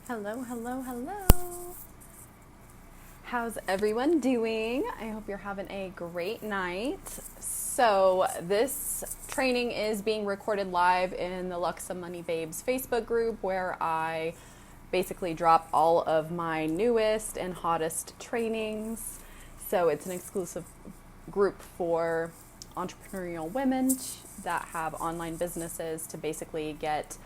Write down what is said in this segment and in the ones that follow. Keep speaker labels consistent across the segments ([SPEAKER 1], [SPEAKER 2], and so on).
[SPEAKER 1] Hello, hello, hello. How's everyone doing? I hope you're having a great night. So, this training is being recorded live in the Luxa Money Babes Facebook group where I basically drop all of my newest and hottest trainings. So, it's an exclusive group for entrepreneurial women that have online businesses to basically get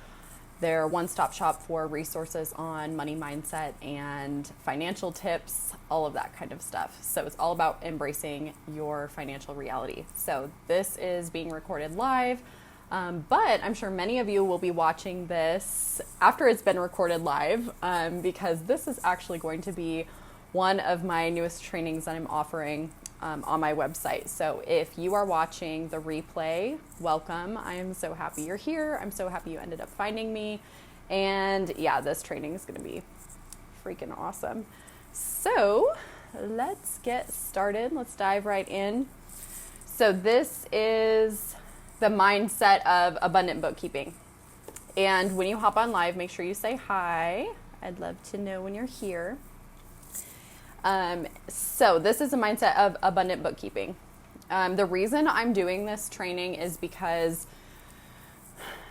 [SPEAKER 1] their one-stop shop for resources on money mindset and financial tips, all of that kind of stuff. So it's all about embracing your financial reality. So this is being recorded live, but I'm sure many of you will be watching this after it's been recorded live, because this is actually going to be one of my newest trainings that I'm offering on my website. So if you are watching the replay, welcome. I am so happy you're here. I'm so happy you ended up finding me. And yeah, this training is going to be freaking awesome. So let's get started. Let's dive right in. So this is the mindset of abundant bookkeeping. And when you hop on live, make sure you say hi. I'd love to know when you're here. So this is a mindset of abundant bookkeeping. The reason I'm doing this training is because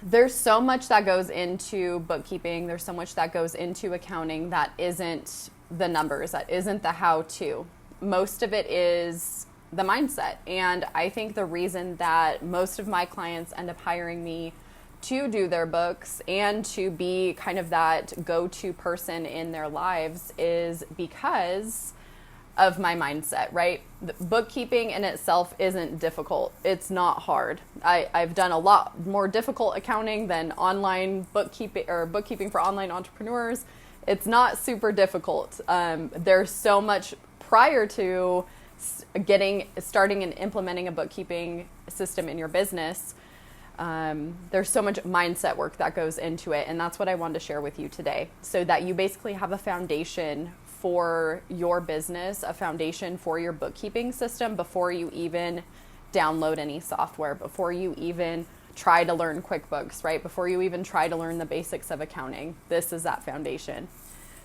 [SPEAKER 1] there's so much that goes into bookkeeping. There's so much that goes into accounting that isn't the numbers, that isn't the how-to. Most of it is the mindset. And I think the reason that most of my clients end up hiring me to do their books and to be kind of that go-to person in their lives is because of my mindset, right? The bookkeeping in itself isn't difficult. It's not hard. I've done a lot more difficult accounting than online bookkeeping or bookkeeping for online entrepreneurs. It's not super difficult. There's so much prior to starting and implementing a bookkeeping system in your business. There's so much mindset work that goes into it, and that's what I wanted to share with you today, so that you basically have a foundation for your business, a foundation for your bookkeeping system before you even download any software, before you even try to learn QuickBooks, right? Before you even try to learn the basics of accounting. This is that foundation.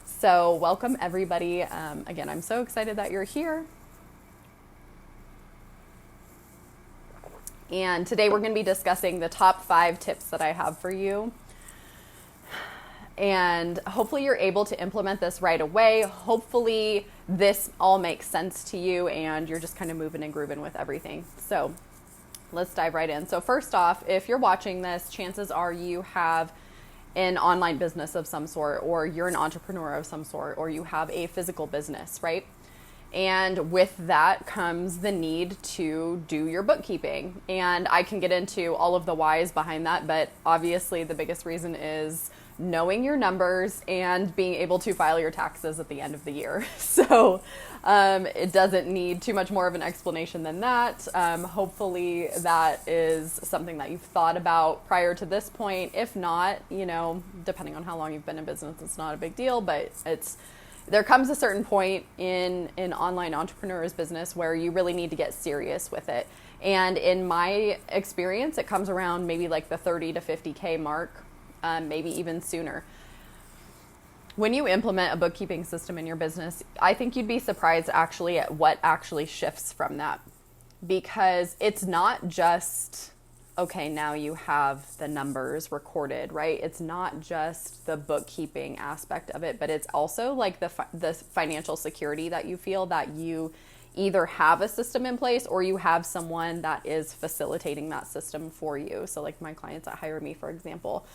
[SPEAKER 1] So welcome everybody. Again, I'm so excited that you're here. And today we're going to be discussing the top 5 tips that I have for you. And hopefully you're able to implement this right away. Hopefully this all makes sense to you and you're just kind of moving and grooving with everything. So let's dive right in. So first off, if you're watching this, chances are you have an online business of some sort, or you're an entrepreneur of some sort, or you have a physical business, right? And with that comes the need to do your bookkeeping. And I can get into all of the whys behind that, but obviously the biggest reason is knowing your numbers and being able to file your taxes at the end of the year. So it doesn't need too much more of an explanation than that. Hopefully that is something that you've thought about prior to this point. If not, depending on how long you've been in business, it's not a big deal, but there comes a certain point in an online entrepreneur's business where you really need to get serious with it. And in my experience, it comes around maybe like the 30 to 50K mark, maybe even sooner. When you implement a bookkeeping system in your business, I think you'd be surprised actually at what actually shifts from that. Because it's not just, okay, now you have the numbers recorded, right? It's not just the bookkeeping aspect of it, but it's also like the financial security that you feel that you either have a system in place or you have someone that is facilitating that system for you. So like my clients that hire me, for example,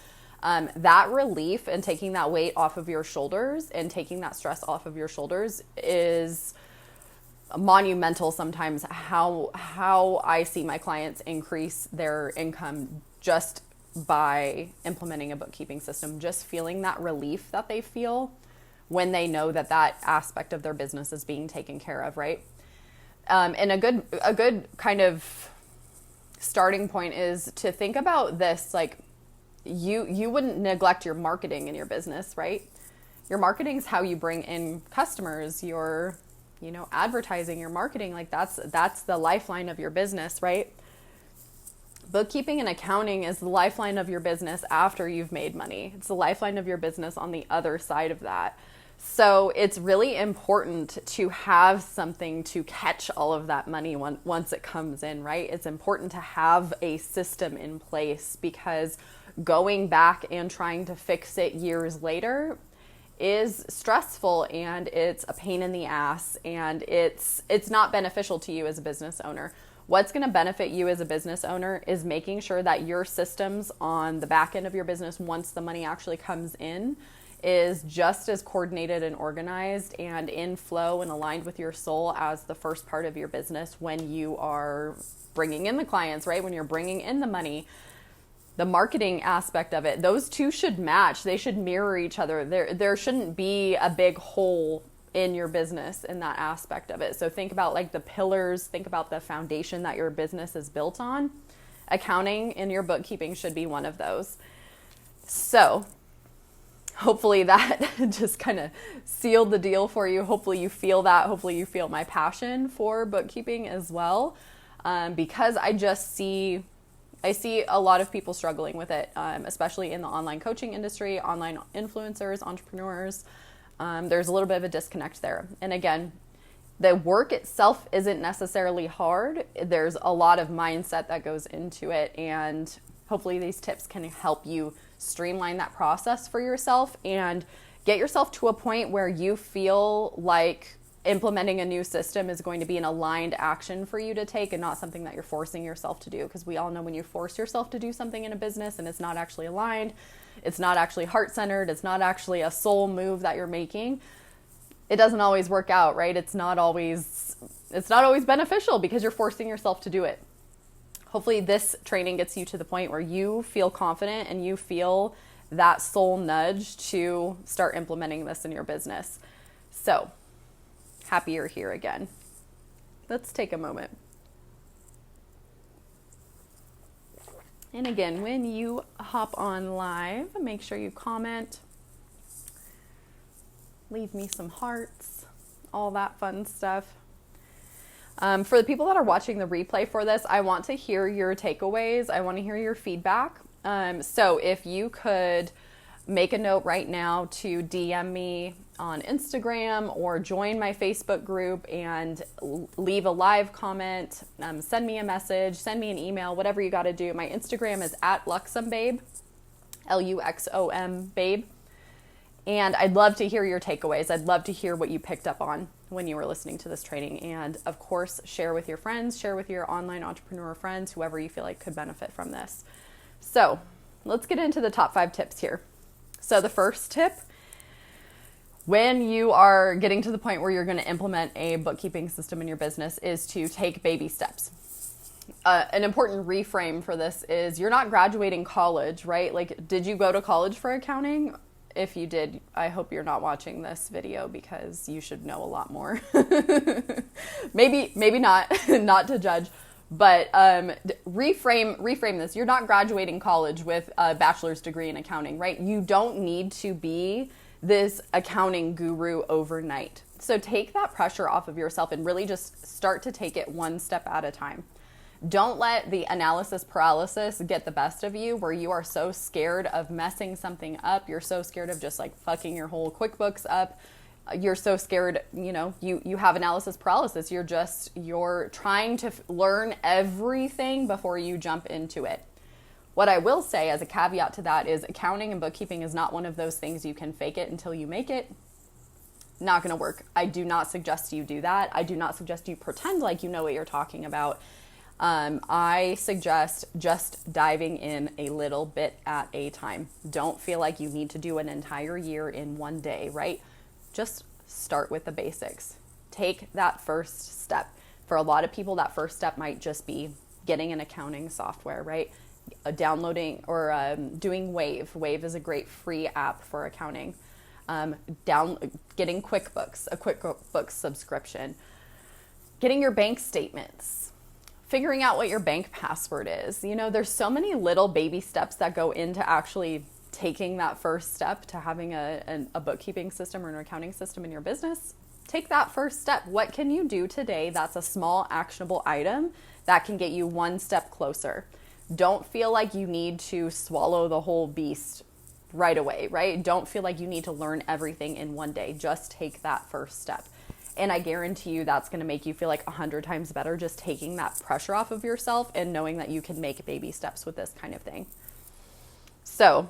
[SPEAKER 1] that relief and taking that weight off of your shoulders and taking that stress off of your shoulders is monumental sometimes. How I see my clients increase their income just by implementing a bookkeeping system, just feeling that relief that they feel when they know that that aspect of their business is being taken care of, right? And a good kind of starting point is to think about this, like you wouldn't neglect your marketing in your business, right? Your marketing is how you bring in customers. Your advertising, your marketing, like that's the lifeline of your business, right? Bookkeeping and accounting is the lifeline of your business after you've made money. It's the lifeline of your business on the other side of that. So it's really important to have something to catch all of that money once it comes in, right? It's important to have a system in place, because going back and trying to fix it years later is stressful, and it's a pain in the ass, and it's not beneficial to you as a business owner. What's going to benefit you as a business owner is making sure that your systems on the back end of your business, once the money actually comes in, is just as coordinated and organized and in flow and aligned with your soul as the first part of your business when you are bringing in the clients, right? When you're bringing in the money, the marketing aspect of it, those two should match. They should mirror each other. There shouldn't be a big hole in your business in that aspect of it. So think about like the pillars, think about the foundation that your business is built on. Accounting and your bookkeeping should be one of those. So hopefully that just kind of sealed the deal for you. Hopefully you feel that. Hopefully you feel my passion for bookkeeping as well, because I see a lot of people struggling with it, especially in the online coaching industry, online influencers, entrepreneurs. There's a little bit of a disconnect there. And again, the work itself isn't necessarily hard. There's a lot of mindset that goes into it, and hopefully these tips can help you streamline that process for yourself and get yourself to a point where you feel like implementing a new system is going to be an aligned action for you to take and not something that you're forcing yourself to do. Because we all know when you force yourself to do something in a business and it's not actually aligned, it's not actually heart-centered, it's not actually a soul move that you're making, it doesn't always work out, right? It's not always beneficial because you're forcing yourself to do it. Hopefully this training gets you to the point where you feel confident and you feel that soul nudge to start implementing this in your business. So, happy you're here again. Let's take a moment. And again, when you hop on live, make sure you comment, leave me some hearts, all that fun stuff. For the people that are watching the replay for this, I want to hear your takeaways. I want to hear your feedback. So if you could make a note right now to DM me on Instagram or join my Facebook group and leave a live comment, send me a message, send me an email, whatever you got to do. My Instagram is @luxombabe, LUXOM babe. And I'd love to hear your takeaways. I'd love to hear what you picked up on when you were listening to this training. And of course, share with your friends, share with your online entrepreneur friends, whoever you feel like could benefit from this. So let's get into the top 5 tips here. So the first tip, when you are getting to the point where you're going to implement a bookkeeping system in your business, is to take baby steps. An important reframe for this is you're not graduating college, right? Like, did you go to college for accounting? If you did, I hope you're not watching this video because you should know a lot more. maybe not, not to judge, but reframe this. You're not graduating college with a bachelor's degree in accounting, right? You don't need to be this accounting guru overnight. So take that pressure off of yourself and really just start to take it one step at a time. Don't let the analysis paralysis get the best of you, where you are so scared of messing something up. You're so scared of just like fucking your whole QuickBooks up. You're so scared, you have analysis paralysis. You're trying to learn everything before you jump into it. What I will say as a caveat to that is accounting and bookkeeping is not one of those things you can fake it until you make it. Not going to work. I do not suggest you do that. I do not suggest you pretend like you know what you're talking about. I suggest just diving in a little bit at a time. Don't feel like you need to do an entire year in one day, right? Just start with the basics. Take that first step. For a lot of people, that first step might just be getting an accounting software, right? Downloading or doing Wave. Wave is a great free app for accounting. Getting QuickBooks, a QuickBooks subscription. Getting your bank statements. Figuring out what your bank password is. There's so many little baby steps that go into actually taking that first step to having a bookkeeping system or an accounting system in your business. Take that first step. What can you do today that's a small actionable item that can get you one step closer? Don't feel like you need to swallow the whole beast right away, right? Don't feel like you need to learn everything in one day. Just take that first step. And I guarantee you that's going to make you feel like 100 times better, just taking that pressure off of yourself and knowing that you can make baby steps with this kind of thing. So,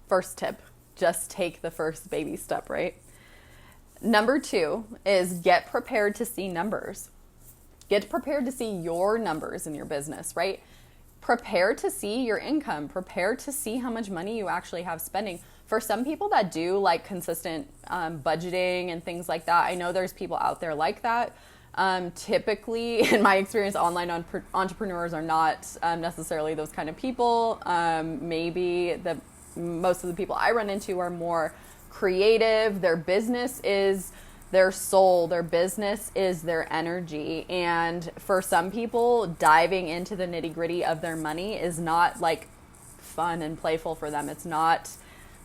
[SPEAKER 1] first tip, just take the first baby step, right? Number 2 is get prepared to see numbers. Get prepared to see your numbers in your business, right? Prepare to see your income. Prepare to see how much money you actually have spending. For some people that do like consistent budgeting and things like that, I know there's people out there like that. Typically, in my experience, online entrepreneurs are not necessarily those kind of people. Maybe most of the people I run into are more creative. Their business is their soul, their business is their energy. And for some people, diving into the nitty-gritty of their money is not like fun and playful for them. It's not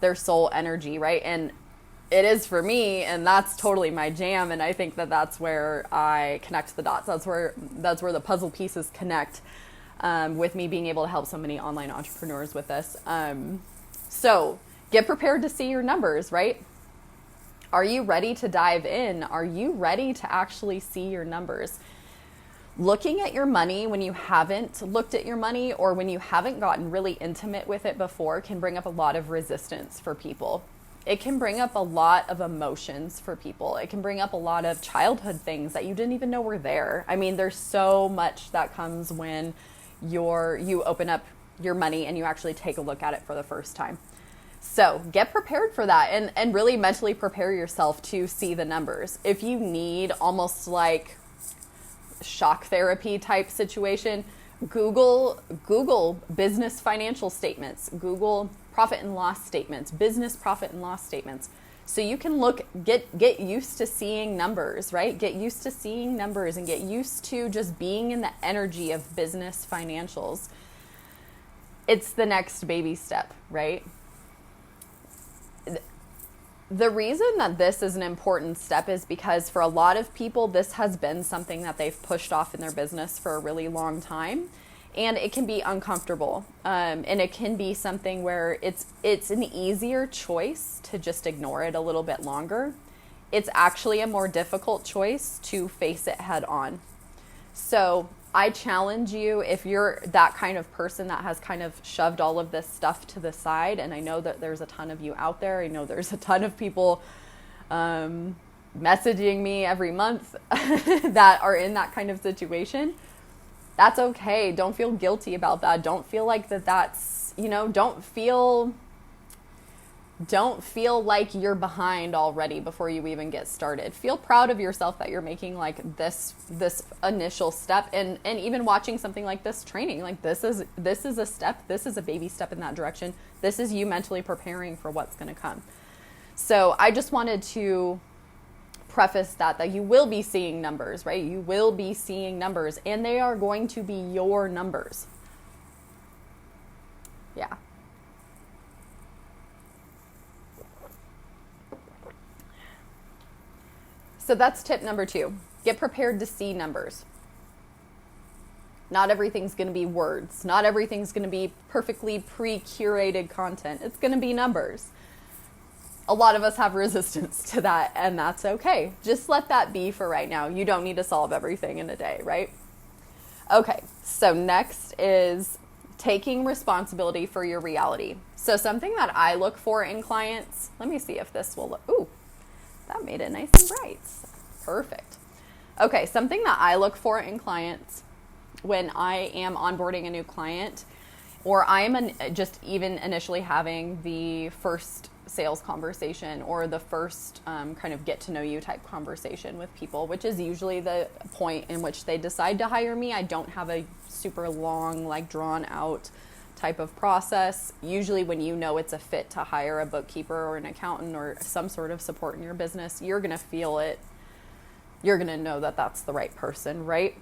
[SPEAKER 1] their soul energy, right? And it is for me, and that's totally my jam. And I think that that's where I connect the dots. That's where the puzzle pieces connect, with me being able to help so many online entrepreneurs with this. So get prepared to see your numbers, right? Are you ready to dive in? Are you ready to actually see your numbers? Looking at your money when you haven't looked at your money or when you haven't gotten really intimate with it before can bring up a lot of resistance for people. It can bring up a lot of emotions for people. It can bring up a lot of childhood things that you didn't even know were there. I mean, there's so much that comes when you open up your money and you actually take a look at it for the first time. So get prepared for that and really mentally prepare yourself to see the numbers. If you need almost like shock therapy type situation, Google business financial statements, Google profit and loss statements, business profit and loss statements. So you can get used to seeing numbers, right? Get used to seeing numbers and get used to just being in the energy of business financials. It's the next baby step, right? The reason that this is an important step is because for a lot of people, this has been something that they've pushed off in their business for a really long time. And it can be uncomfortable. And it can be something where it's an easier choice to just ignore it a little bit longer. It's actually a more difficult choice to face it head on. So I challenge you, if you're that kind of person that has kind of shoved all of this stuff to the side, and I know that there's a ton of you out there. I know there's a ton of people messaging me every month that are in that kind of situation. That's okay. Don't feel guilty about that. Don't feel like that's, don't feel like you're behind already before you even get started. Feel proud of yourself that you're making like this initial step, and even watching something like this training, like this is a step, this is a baby step in that direction. This is you mentally preparing for what's going to come. So I just wanted to preface that you will be seeing numbers, right? You will be seeing numbers, and they are going to be your numbers. Yeah. So that's tip number 2. Get prepared to see numbers. Not everything's going to be words. Not everything's going to be perfectly pre-curated content. It's going to be numbers. A lot of us have resistance to that, and that's okay. Just let that be for right now. You don't need to solve everything in a day, right? Okay, so next is taking responsibility for your reality. So something that I look for in clients, let me see if this will look, ooh, that made it nice and bright. Perfect. Okay, something that I look for in clients when I am onboarding a new client, or I'm just even initially having the first sales conversation or the first kind of get to know you type conversation with people, which is usually the point in which they decide to hire me. I don't have a super long, like drawn out type of process. Usually when you know it's a fit to hire a bookkeeper or an accountant or some sort of support in your business, you're going to feel it. You're going to know that that's the right person, right?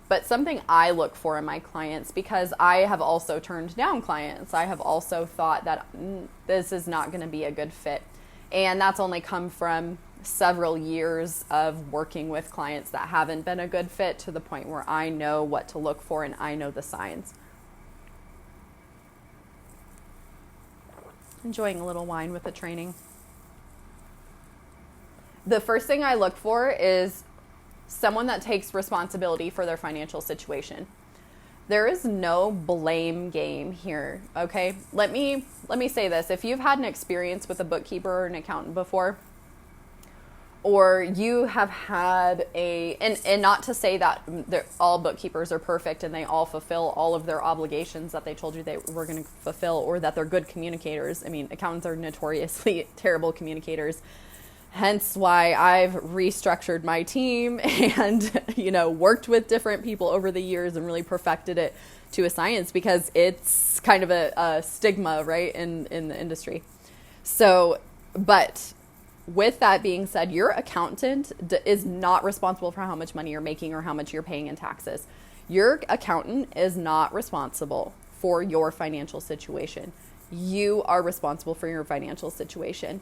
[SPEAKER 1] But something I look for in my clients, because I have also turned down clients, I have also thought that this is not going to be a good fit. And that's only come from several years of working with clients that haven't been a good fit, to the point where I know what to look for and I know the signs. Enjoying a little wine with the training. The first thing I look for is someone that takes responsibility for their financial situation. There is no blame game here, okay? Let me say this. If you've had an experience with a bookkeeper or an accountant before, or you have had and not to say that all bookkeepers are perfect and they all fulfill all of their obligations that they told you they were going to fulfill, or that they're good communicators. I mean, accountants are notoriously terrible communicators. Hence why I've restructured my team and, worked with different people over the years and really perfected it to a science, because it's kind of a stigma, right, in the industry. So, but with that being said, your accountant is not responsible for how much money you're making or how much you're paying in taxes. Your accountant is not responsible for your financial situation. You are responsible for your financial situation.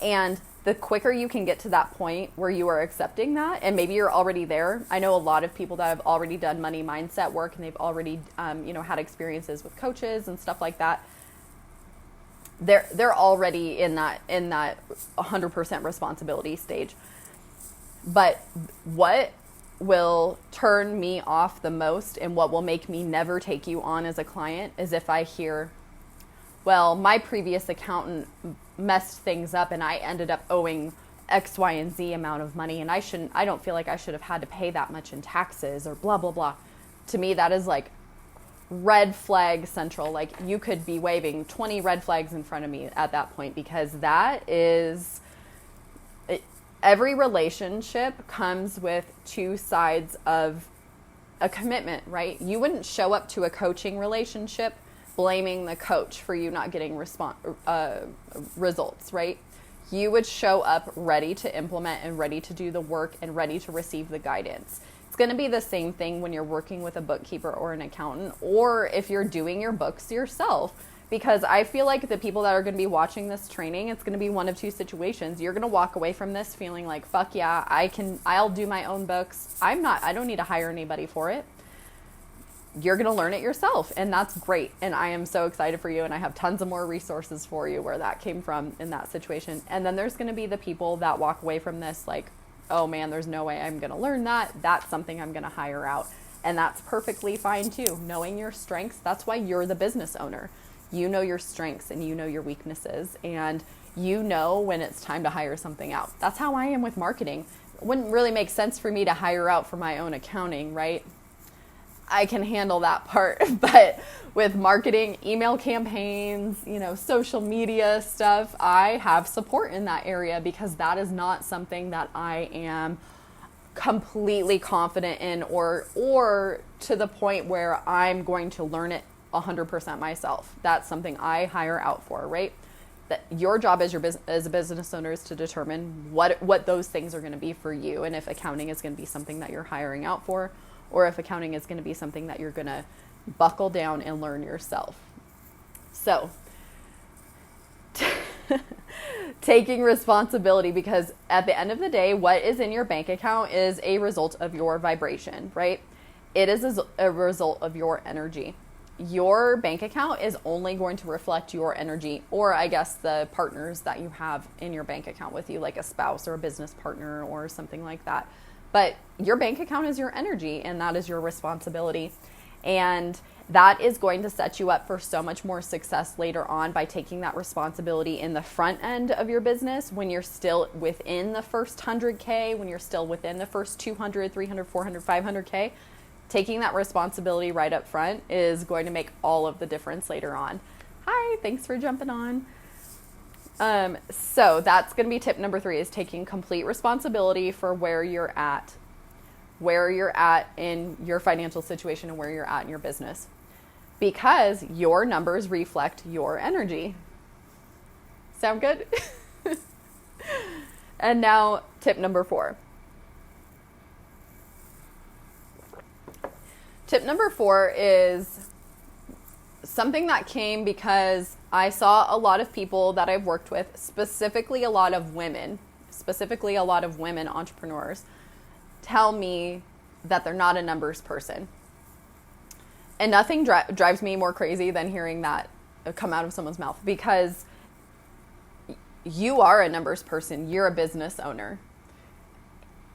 [SPEAKER 1] And the quicker you can get to that point where you are accepting that, and maybe you're already there. I know a lot of people that have already done money mindset work, and they've already, had experiences with coaches and stuff like that. They're already in that 100% responsibility stage. But what will turn me off the most and what will make me never take you on as a client is if I hear, well, my previous accountant messed things up and I ended up owing X, Y, and Z amount of money, and I don't feel like I should have had to pay that much in taxes, or blah, blah, blah. To me, that is like red flag central. Like, you could be waving 20 red flags in front of me at that point, because that is, every relationship comes with two sides of a commitment, right? You wouldn't show up to a coaching relationship blaming the coach for you not getting results, right? You would show up ready to implement and ready to do the work and ready to receive the guidance. It's going to be the same thing when you're working with a bookkeeper or an accountant, or if you're doing your books yourself, because I feel like the people that are going to be watching this training, it's going to be one of two situations. You're going to walk away from this feeling like, fuck yeah, I'll do my own books. I don't need to hire anybody for it. You're going to learn it yourself, and that's great. And I am so excited for you, and I have tons of more resources for you where that came from in that situation. And then there's going to be the people that walk away from this like, oh man, there's no way I'm going to learn that. That's something I'm going to hire out. And that's perfectly fine too. Knowing your strengths, that's why you're the business owner. You know your strengths and you know your weaknesses, and you know when it's time to hire something out. That's how I am with marketing. It wouldn't really make sense for me to hire out for my own accounting, right? I can handle that part, but with marketing, email campaigns, social media stuff, I have support in that area, because that is not something that I am completely confident in, or to the point where I'm going to learn it 100% myself. That's something I hire out for, right? That your job as as a business owner is to determine what those things are going to be for you, and if accounting is going to be something that you're hiring out for, or if accounting is going to be something that you're going to buckle down and learn yourself. So, taking responsibility, because at the end of the day, what is in your bank account is a result of your vibration, right? It is a result of your energy. Your bank account is only going to reflect your energy, or I guess the partners that you have in your bank account with you, like a spouse or a business partner or something like that. But your bank account is your energy, and that is your responsibility. And that is going to set you up for so much more success later on by taking that responsibility in the front end of your business, when you're still within the first 100K, when you're still within the first 200, 300, 400, 500K. Taking that responsibility right up front is going to make all of the difference later on. Hi, thanks for jumping on. So that's going to be tip number 3, is taking complete responsibility for where you're at in your financial situation and where you're at in your business, because your numbers reflect your energy. Sound good? And now tip number 4. Tip number 4 is something that came because I saw a lot of people that I've worked with, specifically a lot of women entrepreneurs, tell me that they're not a numbers person. And nothing drives me more crazy than hearing that come out of someone's mouth, because you are a numbers person. You're a business owner.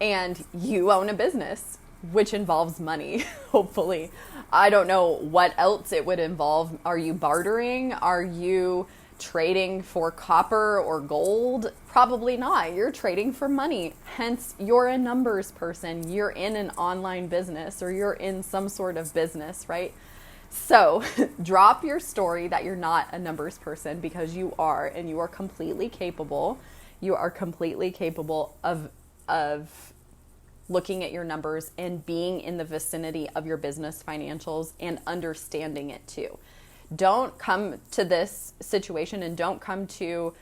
[SPEAKER 1] And you own a business, which involves money, hopefully. I don't know what else it would involve. Are you bartering? Are you trading for copper or gold? Probably not. You're trading for money. Hence, you're a numbers person. You're in an online business or you're in some sort of business, right? So drop your story that you're not a numbers person, because you are, and you are completely capable. You are completely capable of looking at your numbers and being in the vicinity of your business financials and understanding it too. Don't come to this situation and don't come to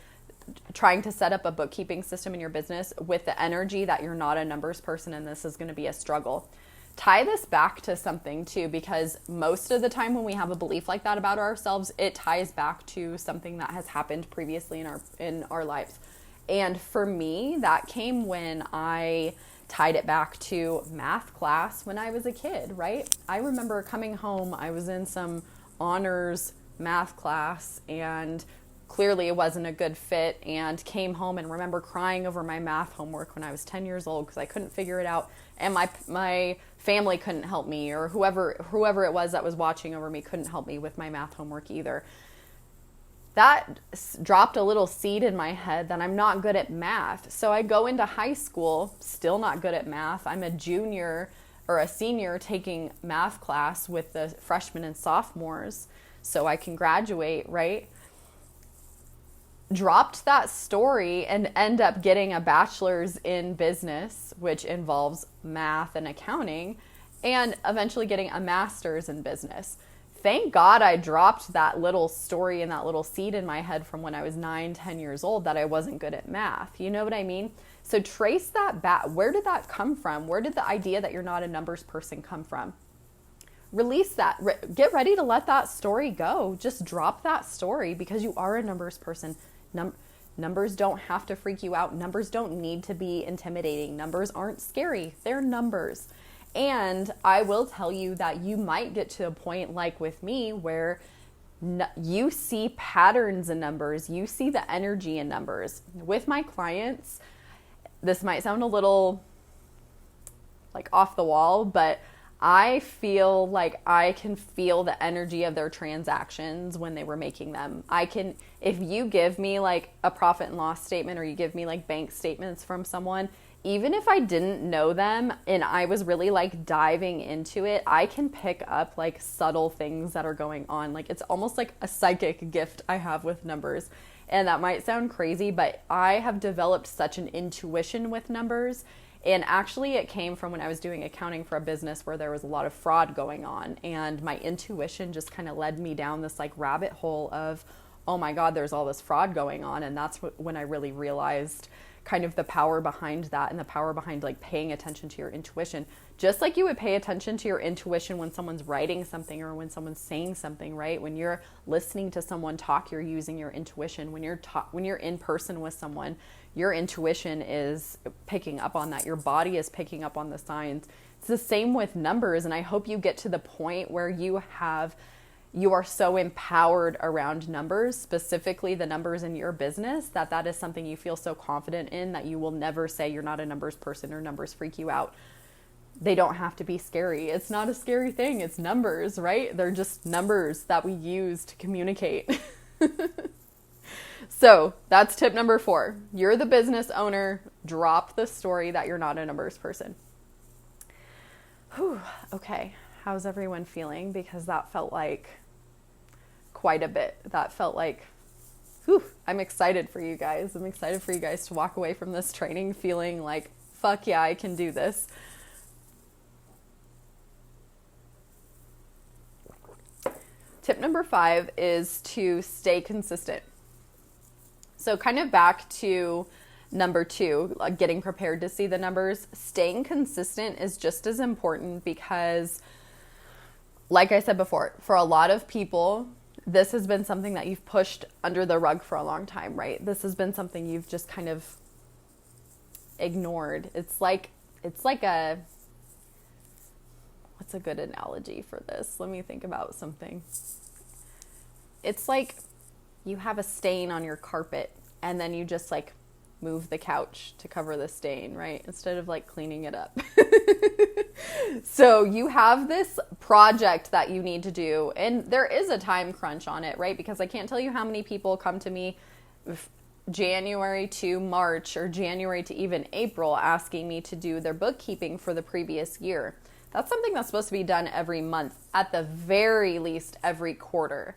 [SPEAKER 1] trying to set up a bookkeeping system in your business with the energy that you're not a numbers person and this is going to be a struggle. Tie this back to something too, because most of the time when we have a belief like that about ourselves, it ties back to something that has happened previously in our lives. And for me, that came when I tied it back to math class when I was a kid, right? I remember coming home, I was in some honors math class and clearly it wasn't a good fit, and came home and remember crying over my math homework when I was 10 years old because I couldn't figure it out, and my family couldn't help me, or whoever it was that was watching over me couldn't help me with my math homework either. That dropped a little seed in my head that I'm not good at math. So I go into high school, still not good at math. I'm a junior or a senior taking math class with the freshmen and sophomores so I can graduate, right? Dropped that story and end up getting a bachelor's in business, which involves math and accounting, and eventually getting a master's in business. Thank God I dropped that little story and that little seed in my head from when I was 9, 10 years old that I wasn't good at math. You know what I mean? So trace that back. Where did that come from? Where did the idea that you're not a numbers person come from? Release that. Get ready to let that story go. Just drop that story, because you are a numbers person. Numbers don't have to freak you out. Numbers don't need to be intimidating. Numbers aren't scary. They're numbers. And I will tell you that you might get to a point like with me where you see patterns in numbers. You see the energy in numbers. With my clients, this might sound a little like off the wall, but I feel like I can feel the energy of their transactions when they were making them. If you give me like a profit and loss statement, or you give me like bank statements from someone, even if I didn't know them and I was really like diving into it, I can pick up like subtle things that are going on. Like it's almost like a psychic gift I have with numbers. And that might sound crazy, but I have developed such an intuition with numbers. And actually it came from when I was doing accounting for a business where there was a lot of fraud going on. And my intuition just kind of led me down this like rabbit hole of, oh my God, there's all this fraud going on. And that's when I really realized kind of the power behind that, and the power behind like paying attention to your intuition. Just like you would pay attention to your intuition when someone's writing something or when someone's saying something, right? When you're listening to someone talk, you're using your intuition. When you're in person with someone, your intuition is picking up on that. Your body is picking up on the signs. It's the same with numbers. And I hope you get to the point where you are so empowered around numbers, specifically the numbers in your business, that is something you feel so confident in that you will never say you're not a numbers person or numbers freak you out. They don't have to be scary. It's not a scary thing. It's numbers, right? They're just numbers that we use to communicate. So that's tip number 4. You're the business owner. Drop the story that you're not a numbers person. Whew, okay. How's everyone feeling? Because that felt like quite a bit. That felt like, whew, I'm excited for you guys. I'm excited for you guys to walk away from this training feeling like, fuck yeah, I can do this. Tip number 5 is to stay consistent. So kind of back to number 2, like getting prepared to see the numbers. Staying consistent is just as important, because like I said before, for a lot of people, this has been something that you've pushed under the rug for a long time, right? This has been something you've just kind of ignored. It's like what's a good analogy for this? Let me think about something. It's like you have a stain on your carpet and then you just like move the couch to cover the stain, right? Instead of like cleaning it up. So you have this project that you need to do, and there is a time crunch on it, right? Because I can't tell you how many people come to me January to March or January to even April asking me to do their bookkeeping for the previous year. That's something that's supposed to be done every month, at the very least every quarter.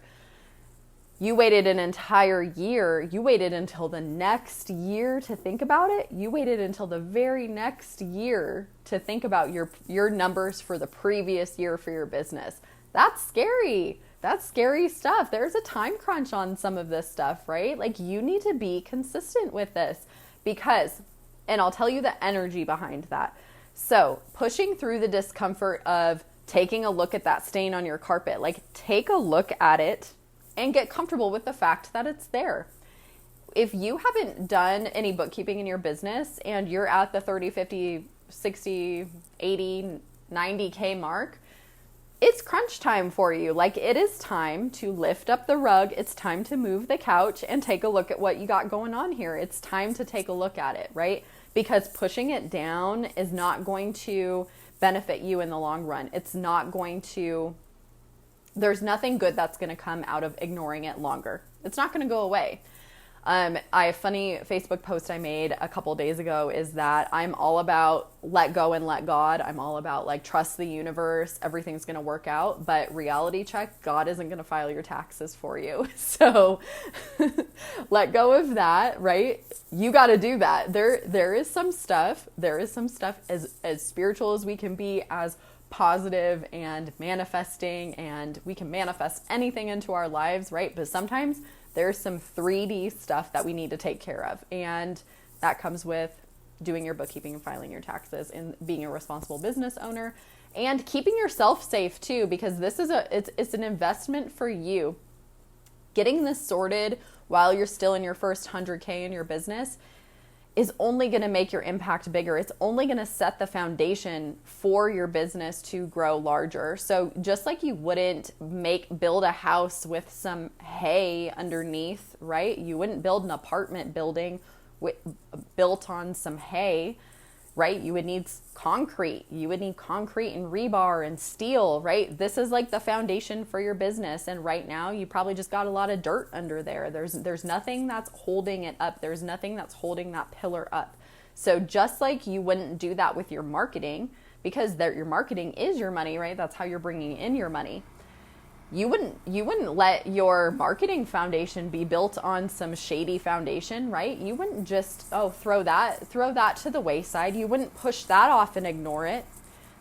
[SPEAKER 1] You waited an entire year. You waited until the next year to think about it. You waited until the very next year to think about your numbers for the previous year for your business. That's scary. That's scary stuff. There's a time crunch on some of this stuff, right? Like, you need to be consistent with this because, and I'll tell you the energy behind that. So pushing through the discomfort of taking a look at that stain on your carpet, like take a look at it and get comfortable with the fact that it's there. If you haven't done any bookkeeping in your business and you're at the 30, 50, 60, 80, 90K mark, it's crunch time for you. Like, it is time to lift up the rug. It's time to move the couch and take a look at what you got going on here. It's time to take a look at it, right? Because pushing it down is not going to benefit you in the long run. It's not going to, there's nothing good that's going to come out of ignoring it longer. It's not going to go away. A funny Facebook post I made a couple days ago is that I'm all about let go and let God. I'm all about like trust the universe. Everything's going to work out. But reality check, God isn't going to file your taxes for you. So let go of that, right? You got to do that. There is some stuff as spiritual as we can be, as positive and manifesting, and we can manifest anything into our lives, right? But sometimes there's some 3D stuff that we need to take care of. And that comes with doing your bookkeeping and filing your taxes and being a responsible business owner and keeping yourself safe too, because this is it's an investment for you. Getting this sorted while you're still in your first 100K in your business is only going to make your impact bigger. It's only going to set the foundation for your business to grow larger. So just like you wouldn't build a house with some hay underneath, right? You wouldn't build an apartment building built on some hay, right? You would need concrete. You would need concrete and rebar and steel, right? This is like the foundation for your business. And right now you probably just got a lot of dirt under there. There's nothing that's holding it up. There's nothing that's holding that pillar up. So just like you wouldn't do that with your marketing, because your marketing is your money, right? That's how you're bringing in your money. You wouldn't let your marketing foundation be built on some shady foundation, right? You wouldn't just, throw that to the wayside. You wouldn't push that off and ignore it.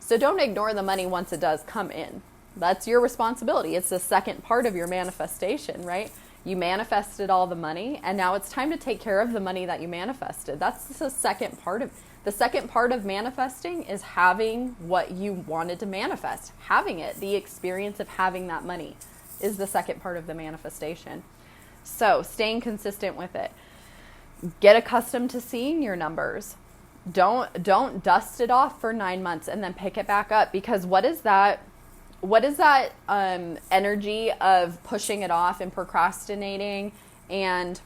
[SPEAKER 1] So don't ignore the money once it does come in. That's your responsibility. It's the second part of your manifestation, right? You manifested all the money, and now it's time to take care of the money that you manifested. That's the second part of The second part of manifesting is having what you wanted to manifest. Having it, the experience of having that money is the second part of the manifestation. So staying consistent with it. Get accustomed to seeing your numbers. Don't dust it off for 9 months and then pick it back up, because what is that energy of pushing it off and procrastinating and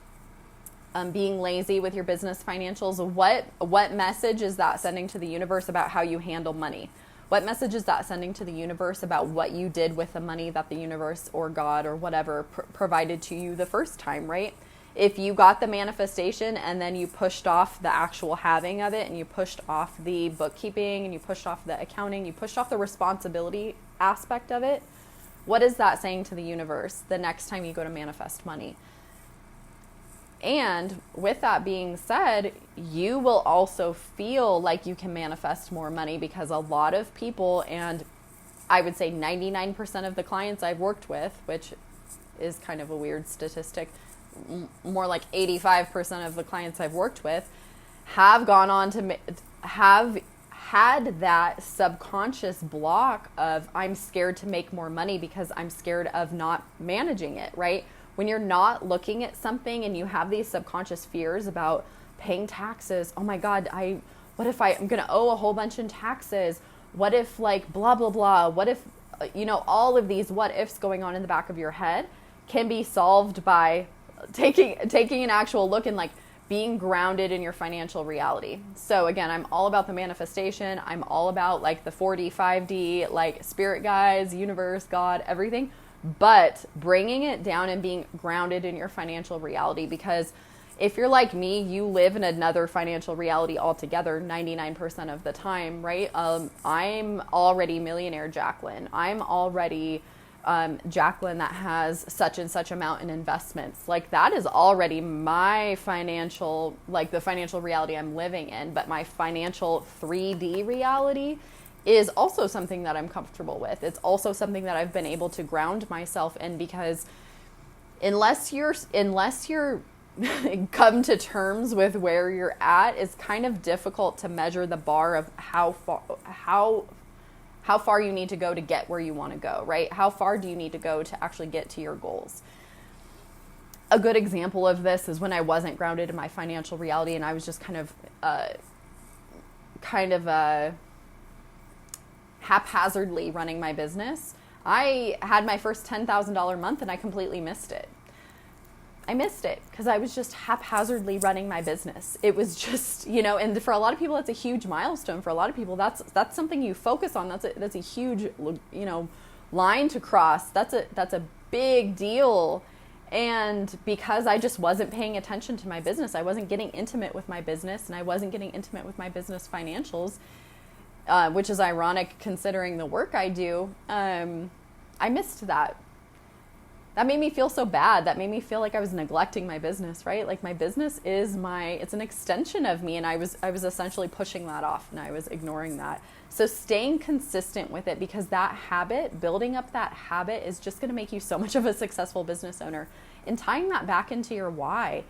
[SPEAKER 1] being lazy with your business financials? What message is that sending to the universe about how you handle money? What message is that sending to the universe about what you did with the money that the universe or God or whatever provided to you the first time, right? If you got the manifestation and then you pushed off the actual having of it, and you pushed off the bookkeeping, and you pushed off the accounting, you pushed off the responsibility aspect of it, what is that saying to the universe the next time you go to manifest money? And with that being said, you will also feel like you can manifest more money, because a lot of people, and I would say 99% of the clients I've worked with, which is kind of a weird statistic, more like 85% of the clients I've worked with have gone on to have had that subconscious block of, I'm scared to make more money because I'm scared of not managing it, right? When you're not looking at something and you have these subconscious fears about paying taxes, oh my God, what if I'm going to owe a whole bunch in taxes? What if like blah, blah, blah? What if, all of these what ifs going on in the back of your head can be solved by taking an actual look and like being grounded in your financial reality. So again, I'm all about the manifestation. I'm all about like the 4D, 5D, like spirit guides, universe, God, everything, but bringing it down and being grounded in your financial reality. Because if you're like me, you live in another financial reality altogether 99% of the time, right? I'm already millionaire Jacqueline. I'm already Jacqueline that has such and such amount in investments. Like that is already my financial, like the financial reality I'm living in. But my financial 3D reality is also something that I'm comfortable with. It's also something that I've been able to ground myself in, because unless you're come to terms with where you're at, it's kind of difficult to measure the bar of how far you need to go to get where you want to go, right? How far do you need to go to actually get to your goals? A good example of this is when I wasn't grounded in my financial reality and I was just kind of haphazardly running my business. I had my first $10,000 month and I completely missed it. I missed it because I was just haphazardly running my business. It was just, and for a lot of people, that's a huge milestone. For a lot of people, that's something you focus on. That's a huge, line to cross. That's a big deal. And because I just wasn't paying attention to my business, I wasn't getting intimate with my business, and I wasn't getting intimate with my business financials, which is ironic considering the work I do. I missed that. That made me feel so bad. That made me feel like I was neglecting my business, right? Like my business is it's an extension of me, and I was essentially pushing that off, and I was ignoring that. So staying consistent with it, because that habit, building up that habit, is just going to make you so much of a successful business owner. And tying that back into your why,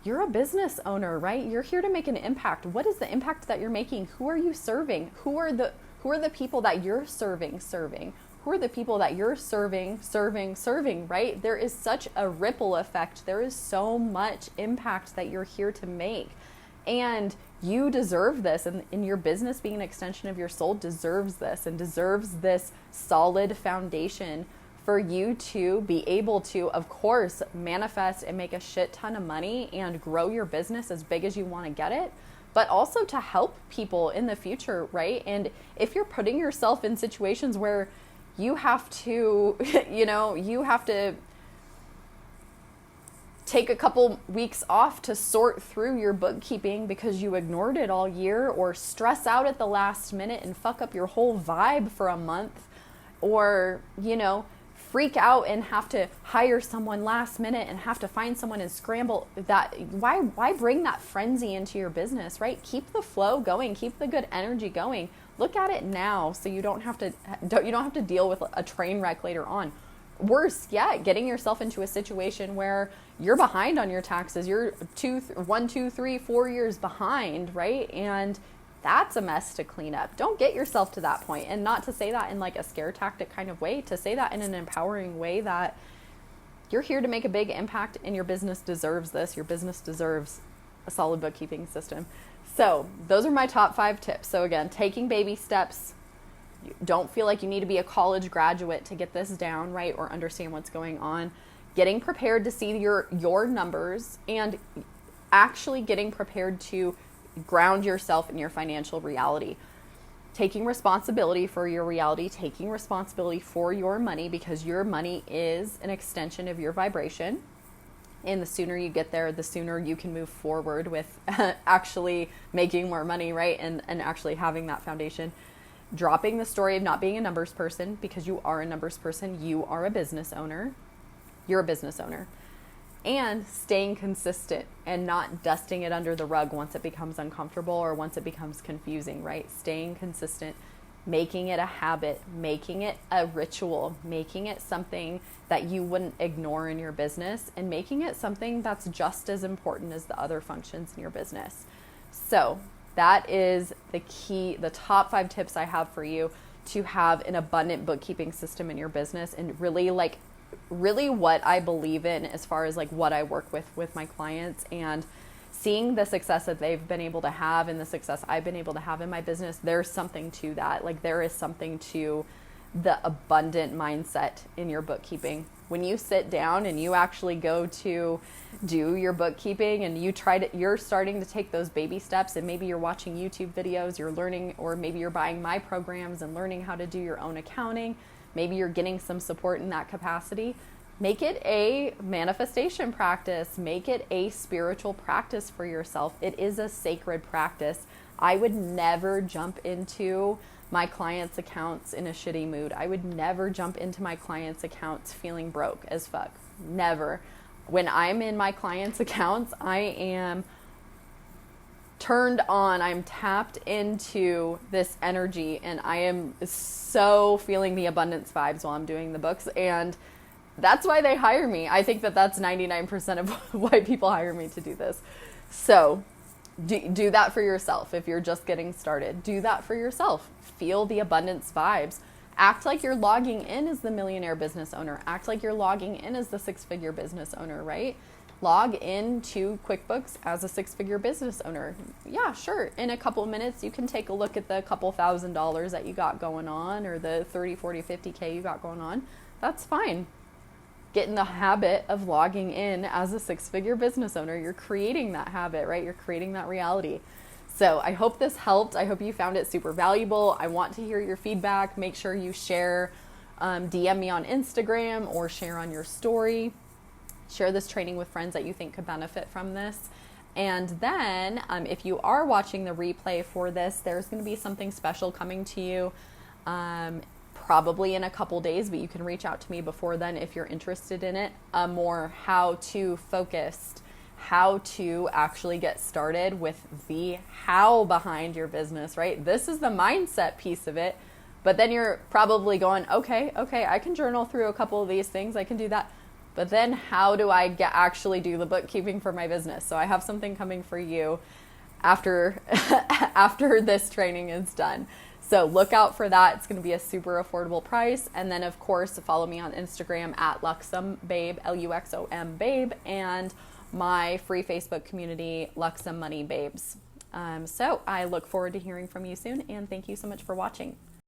[SPEAKER 1] you're a business owner, right? You're here to make an impact. What is the impact that you're making? Who are you serving? Who are the people that you're serving? Who are the people that you're serving, right? There is such a ripple effect. There is so much impact that you're here to make. And you deserve this. And your business, being an extension of your soul, deserves this, and deserves this solid foundation for you to be able to, of course, manifest and make a shit ton of money and grow your business as big as you want to get it, but also to help people in the future, right? And if you're putting yourself in situations where you have to, you have to take a couple weeks off to sort through your bookkeeping because you ignored it all year, or stress out at the last minute and fuck up your whole vibe for a month, or, freak out and have to hire someone last minute and have to find someone and scramble, why bring that frenzy into your business, right? Keep the flow going, keep the good energy going. Look at it now, so you don't have to deal with a train wreck later on. Worse yet, getting yourself into a situation where you're behind on your taxes. You're 1, 2, 3, 4 years behind, right? And that's a mess to clean up. Don't get yourself to that point. And not to say that in like a scare tactic kind of way, to say that in an empowering way, that you're here to make a big impact and your business deserves this. Your business deserves a solid bookkeeping system. So those are my top 5 tips. So again, taking baby steps. You don't feel like you need to be a college graduate to get this down, right? Or understand what's going on. Getting prepared to see your numbers, and actually getting prepared to ground yourself in your financial reality. Taking responsibility for your reality, taking responsibility for your money, because your money is an extension of your vibration. And the sooner you get there, the sooner you can move forward with actually making more money, right? And actually having that foundation. Dropping the story of not being a numbers person, because you are a numbers person. You are a business owner. You're a business owner. And staying consistent and not dusting it under the rug once it becomes uncomfortable or once it becomes confusing, right? Staying consistent, making it a habit, making it a ritual, making it something that you wouldn't ignore in your business, and making it something that's just as important as the other functions in your business. So that is the key, the top 5 tips I have for you to have an abundant bookkeeping system in your business, and really what I believe in as far as like what I work with my clients, and seeing the success that they've been able to have and the success I've been able to have in my business. There's something to that. Like there is something to the abundant mindset in your bookkeeping. When you sit down and you actually go to do your bookkeeping and you're starting to take those baby steps, and maybe you're watching YouTube videos, you're learning, or maybe you're buying my programs and learning how to do your own accounting. Maybe you're getting some support in that capacity. Make it a manifestation practice. Make it a spiritual practice for yourself. It is a sacred practice. I would never jump into my clients' accounts in a shitty mood. I would never jump into my clients' accounts feeling broke as fuck. Never. When I'm in my clients' accounts, I am turned on. I'm tapped into this energy, and I am so feeling the abundance vibes while I'm doing the books. And that's why they hire me. I think that that's 99% of why people hire me to do this. So do that for yourself. If you're just getting started, do that for yourself. Feel the abundance vibes. Act like you're logging in as the millionaire business owner. Act like you're logging in as the six-figure business owner, right? Log into QuickBooks as a six-figure business owner. Yeah, sure. In a couple of minutes, you can take a look at the couple $1,000s that you got going on, or the 30, 40, 50K you got going on. That's fine. Get in the habit of logging in as a six-figure business owner. You're creating that habit, right? You're creating that reality. So I hope this helped. I hope you found it super valuable. I want to hear your feedback. Make sure you share, DM me on Instagram or share on your story. Share this training with friends that you think could benefit from this. And then if you are watching the replay for this, there's going to be something special coming to you probably in a couple days, but you can reach out to me before then if you're interested in it. More how-to focused, how to actually get started with the how behind your business, right? This is the mindset piece of it, but then you're probably going, okay, I can journal through a couple of these things, I can do that, but then how do I actually do the bookkeeping for my business? So I have something coming for you after this training is done. So look out for that. It's going to be a super affordable price. And then, of course, follow me on Instagram at LuxomBabe, Luxom Babe, and my free Facebook community, Luxom Money Babes. So I look forward to hearing from you soon, and thank you so much for watching.